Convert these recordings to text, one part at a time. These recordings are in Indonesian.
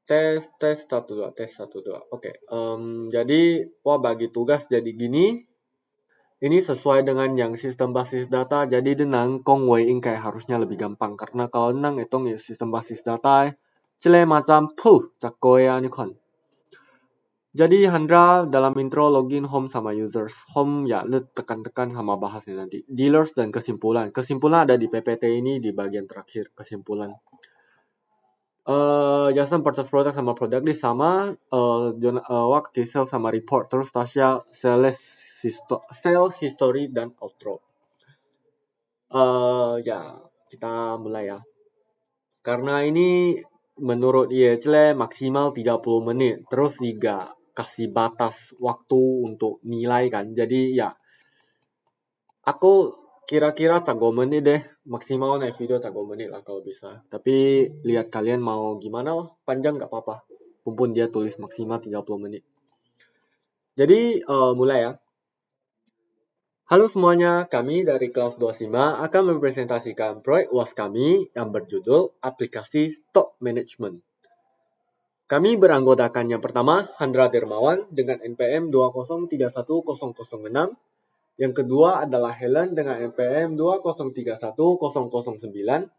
Tes 1 2 tes 1 2. Oke. Jadi bagi tugas jadi gini. Ini sesuai dengan yang sistem basis data. Jadi denang kong weighing kayak harusnya lebih gampang karena kalau nang hitung ya sistem basis data cile macam cakoya ni kon. Jadi Handra dalam intro login home sama users. Home ya lu tekan-tekan sama bahasnya nanti. Dealers dan kesimpulan. Kesimpulan ada di PPT ini di bagian terakhir kesimpulan. Jason purchase product sama product list sama waktu sales sama report terus Tasya sales history dan outro. Ya kita mulai ya. Karena ini menurut IHL maksimal 30 menit terus juga kasih batas waktu untuk nilai kan. Jadi ya aku kira-kira 30 menit deh, maksimal naik video 30 menit lah kalau bisa. Tapi lihat kalian mau gimana lah, panjang gak apa-apa. Mumpun dia tulis maksimal 30 menit. Jadi mulai ya. Halo semuanya, kami dari kelas 25 akan mempresentasikan proyek UAS kami yang berjudul Aplikasi Stock Management. Kami beranggotakan yang pertama, Handra Dermawan dengan NPM 2031006. Yang kedua adalah Helen dengan NPM 2031009.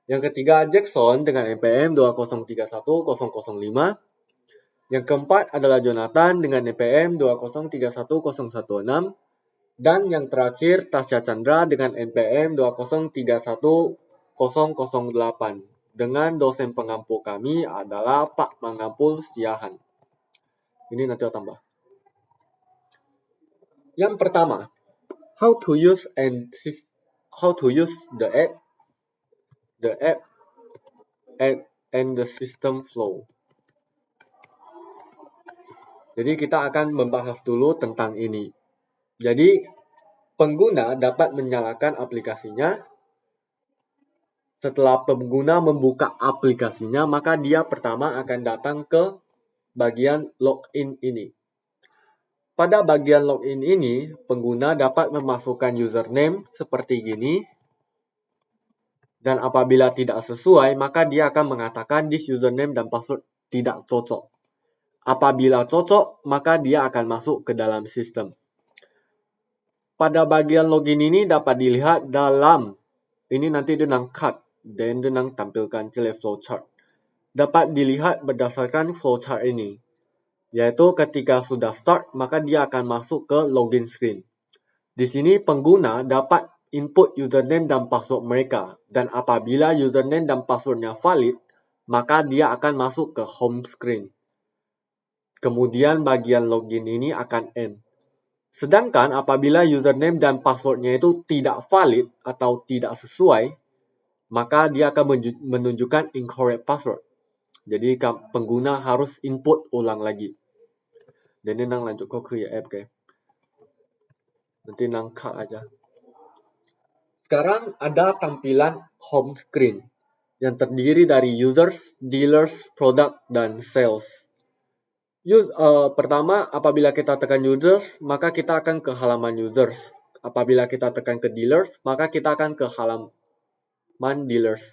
Yang ketiga Jackson dengan NPM 2031005. Yang keempat adalah Jonathan dengan NPM 2031016. Dan yang terakhir Tasya Chandra dengan NPM 2031008. Dengan dosen pengampu kami adalah Pak Mangampul Siahan. Ini nanti aku tambah. Yang pertama, how to use the app and the system flow. Jadi kita akan membahas dulu tentang ini. Jadi pengguna dapat menyalakan aplikasinya. Setelah pengguna membuka aplikasinya, maka dia pertama akan datang ke bagian login ini. Pada bagian login ini, pengguna dapat memasukkan username seperti gini. Dan apabila tidak sesuai, maka dia akan mengatakan this username dan password tidak cocok. Apabila cocok, maka dia akan masuk ke dalam sistem. Pada bagian login ini dapat dilihat dalam, ini nanti denang cut, dan denang tampilkan flowchart. Dapat dilihat berdasarkan flowchart ini. Yaitu ketika sudah start, maka dia akan masuk ke login screen. Di sini pengguna dapat input username dan password mereka. Dan apabila username dan passwordnya valid, maka dia akan masuk ke home screen. Kemudian bagian login ini akan end. Sedangkan apabila username dan passwordnya itu tidak valid atau tidak sesuai, maka dia akan menunjukkan incorrect password. Jadi pengguna harus input ulang lagi. Dan ini nang lanjut ke app ke. Nanti nang cut aja. Sekarang ada tampilan home screen yang terdiri dari users, dealers, product, dan sales. Pertama, apabila kita tekan users, maka kita akan ke halaman users. Apabila kita tekan ke dealers, maka kita akan ke halaman dealers.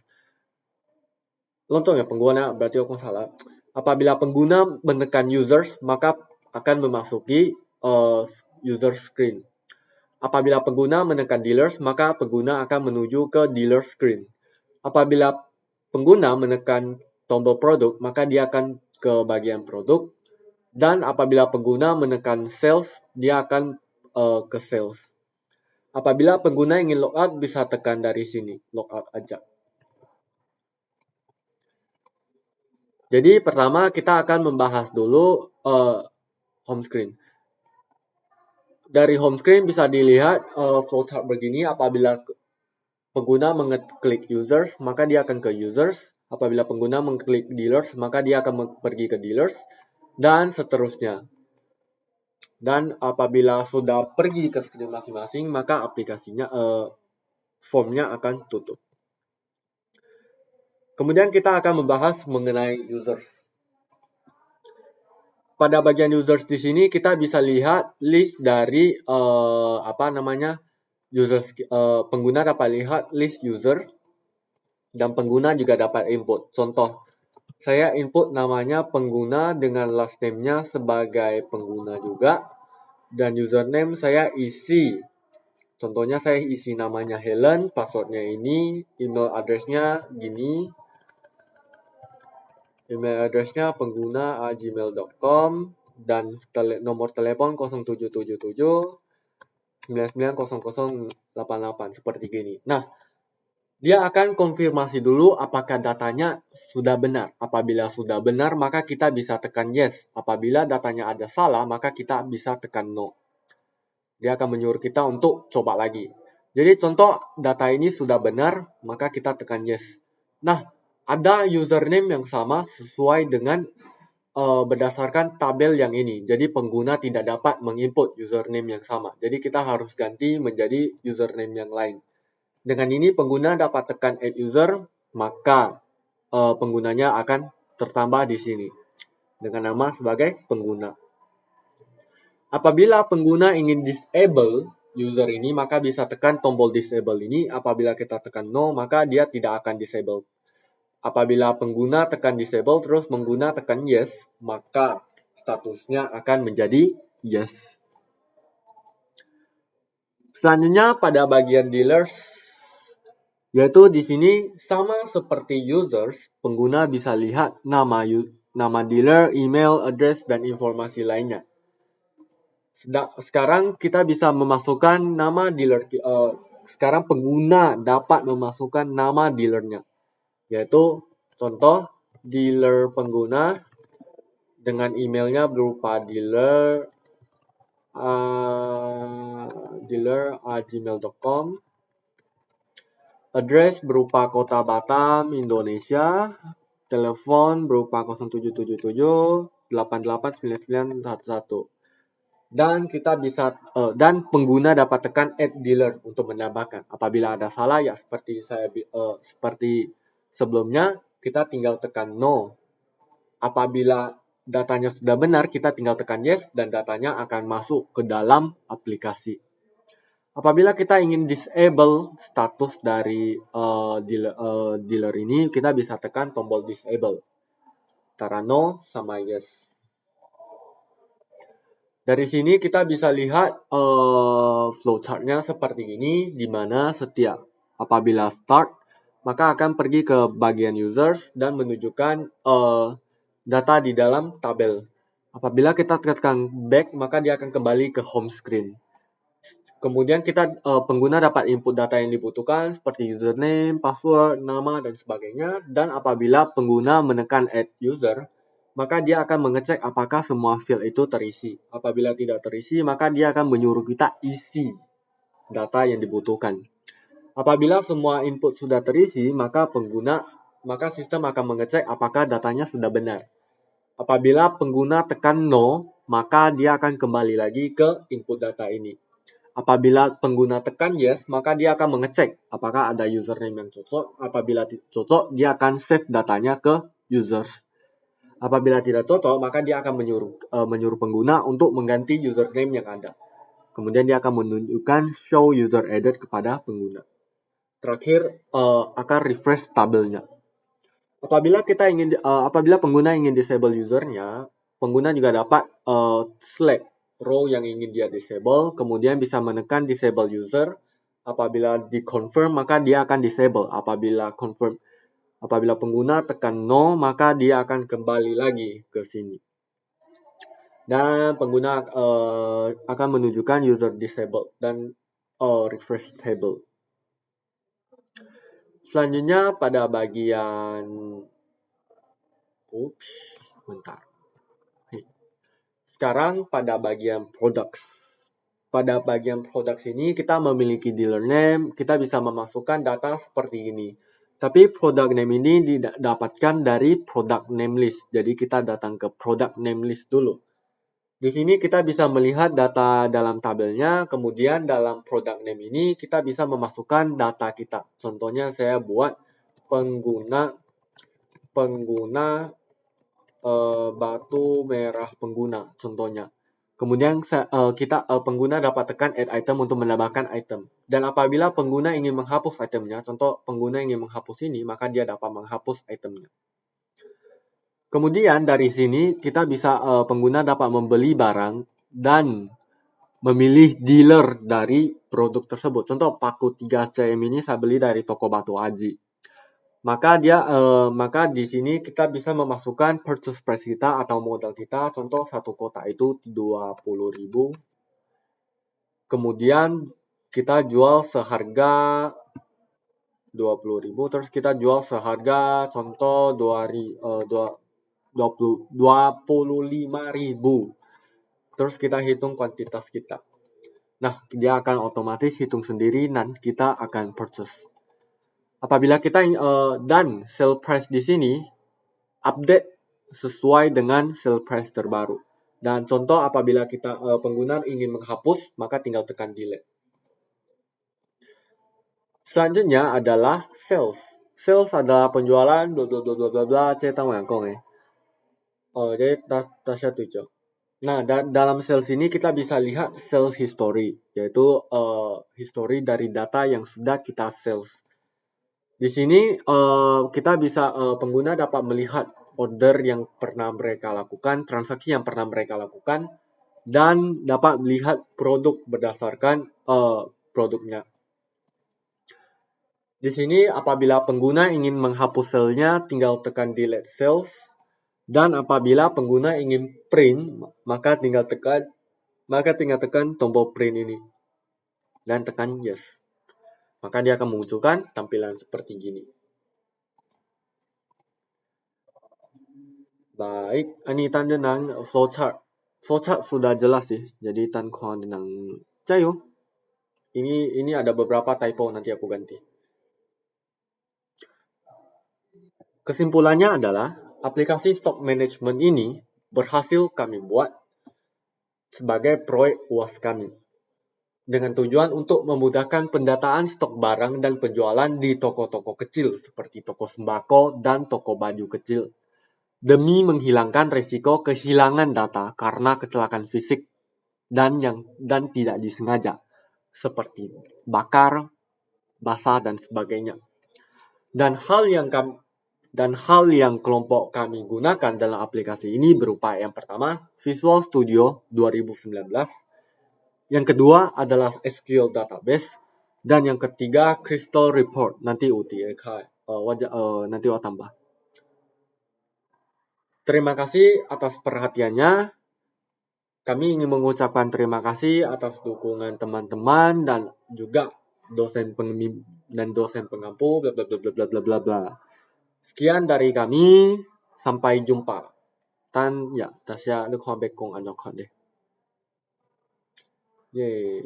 Lontong ya pengguna, berarti aku salah. Apabila pengguna menekan users, maka akan memasuki user screen. Apabila pengguna menekan dealers, maka pengguna akan menuju ke dealer screen. Apabila pengguna menekan tombol produk, maka dia akan ke bagian produk. Dan apabila pengguna menekan sales, dia akan ke sales. Apabila pengguna ingin logout, bisa tekan dari sini, logout aja. Jadi pertama kita akan membahas dulu home screen. Dari home screen bisa dilihat flowchart begini. Apabila pengguna mengeklik users, maka dia akan ke users. Apabila pengguna mengklik dealers, maka dia akan pergi ke dealers. Dan seterusnya. Dan apabila sudah pergi ke screen masing-masing, maka aplikasinya, formnya akan tutup. Kemudian kita akan membahas mengenai users. Pada bagian users di sini kita bisa lihat list dari users. Pengguna dapat lihat list user dan pengguna juga dapat input. Contoh, Saya input namanya pengguna dengan last name-nya sebagai pengguna juga. Dan username saya isi. Contohnya saya isi namanya Helen, passwordnya ini, email address-nya gini. Email address-nya pengguna@gmail.com dan nomor telepon 0777 990088 seperti gini. Nah, dia akan konfirmasi dulu apakah datanya sudah benar. Apabila sudah benar, maka kita bisa tekan yes. Apabila datanya ada salah, maka kita bisa tekan no. Dia akan menyuruh kita untuk coba lagi. Jadi contoh data ini sudah benar, maka kita tekan yes. Nah, ada username yang sama sesuai dengan berdasarkan tabel yang ini. Jadi pengguna tidak dapat menginput username yang sama. Jadi kita harus ganti menjadi username yang lain. Dengan ini pengguna dapat tekan add user, maka penggunanya akan tertambah di sini dengan nama sebagai pengguna. Apabila pengguna ingin disable user ini, maka bisa tekan tombol disable ini. Apabila kita tekan no, maka dia tidak akan disable. Apabila pengguna tekan disable terus pengguna tekan yes, maka statusnya akan menjadi yes. Selanjutnya pada bagian dealers, yaitu di sini sama seperti users, pengguna bisa lihat nama dealer, email, address, dan informasi lainnya. Sekarang kita bisa memasukkan nama dealer. Sekarang pengguna dapat memasukkan nama dealernya, yaitu contoh dealer pengguna dengan emailnya berupa dealer@gmail.com, address berupa kota Batam, Indonesia, telepon berupa 0777 889911. Dan kita bisa dan pengguna dapat tekan add dealer untuk menambahkan. Apabila ada salah ya seperti sebelumnya, kita tinggal tekan no. Apabila datanya sudah benar, kita tinggal tekan yes dan datanya akan masuk ke dalam aplikasi. Apabila kita ingin disable status dari dealer ini, kita bisa tekan tombol disable antara no sama yes. Dari sini kita bisa lihat flowchart-nya seperti ini, di mana setiap apabila start, maka akan pergi ke bagian users dan menunjukkan data di dalam tabel. Apabila kita tekan back, maka dia akan kembali ke home screen. Kemudian pengguna dapat input data yang dibutuhkan seperti username, password, nama, dan sebagainya. Dan apabila pengguna menekan add user, maka dia akan mengecek apakah semua field itu terisi. Apabila tidak terisi, maka dia akan menyuruh kita isi data yang dibutuhkan. Apabila semua input sudah terisi, maka sistem akan mengecek apakah datanya sudah benar. Apabila pengguna tekan no, maka dia akan kembali lagi ke input data ini. Apabila pengguna tekan yes, maka dia akan mengecek apakah ada username yang cocok. Apabila cocok, dia akan save datanya ke users. Apabila tidak cocok, maka dia akan menyuruh pengguna untuk mengganti username yang ada. Kemudian dia akan menunjukkan show user added kepada pengguna. Terakhir akan refresh tabelnya. Apabila pengguna ingin disable usernya, pengguna juga dapat select row yang ingin dia disable, kemudian bisa menekan disable user. Apabila di confirm, maka dia akan disable. Apabila pengguna tekan no, maka dia akan kembali lagi ke sini. Dan pengguna akan menunjukkan user disabled dan refresh table. Selanjutnya pada bagian Sekarang pada bagian products. Pada bagian products ini kita memiliki dealer name, kita bisa memasukkan data seperti ini. Tapi product name ini didapatkan dari product name list. Jadi kita datang ke product name list dulu. Di sini kita bisa melihat data dalam tabelnya, kemudian dalam product name ini kita bisa memasukkan data kita. Contohnya saya buat pengguna batu merah pengguna contohnya. Kemudian pengguna dapat tekan add item untuk menambahkan item. Dan apabila pengguna ingin menghapus itemnya, contoh pengguna ingin menghapus ini, maka dia dapat menghapus itemnya. Kemudian dari sini kita bisa pengguna dapat membeli barang dan memilih dealer dari produk tersebut. Contoh paku 3 cm ini saya beli dari toko Batu Aji. Maka di sini kita bisa memasukkan purchase price kita atau modal kita. Contoh satu kotak itu 20.000. Kemudian kita jual seharga 20.000, terus kita jual seharga contoh 25.000. Terus kita hitung kuantitas kita. Nah, dia akan otomatis hitung sendiri dan kita akan purchase. Apabila kita dan sale price di sini update sesuai dengan sale price terbaru. Dan contoh apabila kita pengguna ingin menghapus, maka tinggal tekan delete. Selanjutnya adalah sales. Sales adalah penjualan bla bla bla bla bla jadi Tasya 7. Nah, dalam sales ini kita bisa lihat sales history, yaitu history dari data yang sudah kita sales. Di sini kita bisa pengguna dapat melihat order yang pernah mereka lakukan, transaksi yang pernah mereka lakukan, dan dapat melihat produk berdasarkan produknya. Di sini apabila pengguna ingin menghapus sale-nya, tinggal tekan delete sales. Dan apabila pengguna ingin print, maka tinggal tekan tombol print ini. Dan tekan yes. Maka dia akan memunculkan tampilan seperti gini. Baik, ini tanda dengan flowchart. Flowchart sudah jelas sih. Jadi tan kuang dengan jayo. Ini ada beberapa typo, nanti aku ganti. Kesimpulannya adalah aplikasi stock management ini berhasil kami buat sebagai proyek UAS kami dengan tujuan untuk memudahkan pendataan stok barang dan penjualan di toko-toko kecil seperti toko sembako dan toko baju kecil demi menghilangkan risiko kehilangan data karena kecelakaan fisik dan tidak disengaja seperti bakar, basah dan sebagainya. Dan hal yang kelompok kami gunakan dalam aplikasi ini berupa yang pertama, Visual Studio 2019. Yang kedua adalah SQL Database. Dan yang ketiga, Crystal Report. Nanti nanti tambah. Terima kasih atas perhatiannya. Kami ingin mengucapkan terima kasih atas dukungan teman-teman dan juga dosen pengampu bla bla bla bla bla bla bla. Sekian dari kami, sampai jumpa. Tasya, ด้วยความเป็นกงอันยอกคอนเด Yeay.